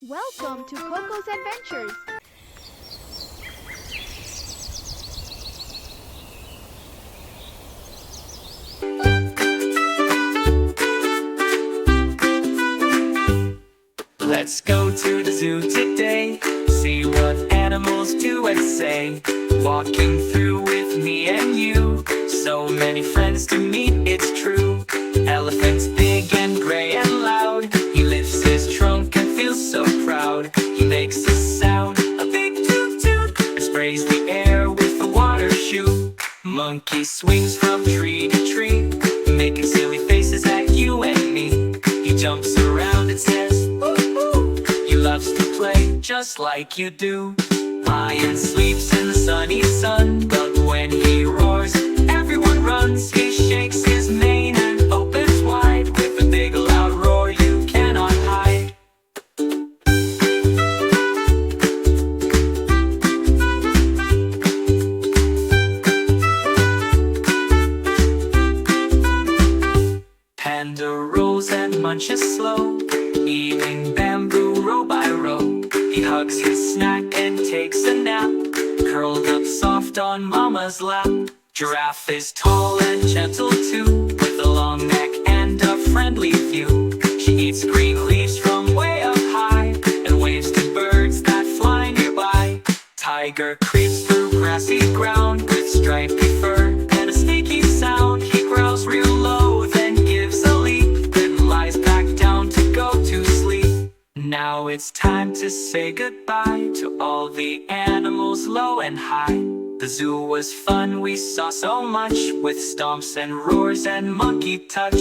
Welcome to Coco's Adventures! Let's go to the zoo today, see what animals do and say. Walking through with me and you, so many friends to meet, it's true. Elephant's big and gray and loud, he lifts his trunk and feels so proud. He makes a sound, a big toot toot, and sprays the air with a water shoe. Monkey swings from tree to tree, making silly faces at you and me. He jumps around and says, ooh, ooh. He loves to play just like you do. Lion sleeps in the sunny sun, but when he roars, everyone runs. He shakes his mane and opens wide, with a big loud roar you cannot hide. Panda rolls and munches slow, eating bamboo row by row. He hugs his snack and takes a nap, curled up soft on mama's lap. Giraffe is tall and gentle too, with a long neck and a friendly view. She eats green leaves from way up high, and waves to birds that fly nearby. Tiger creeps through grassy ground, with stripy fur and a sneaky sound. He growls real low, then gives a leap, then lies back down to go to sleep. Now it's time to say goodbye to all the animals low and high. The zoo was fun, we saw so much, with stomps and roars and monkey touch.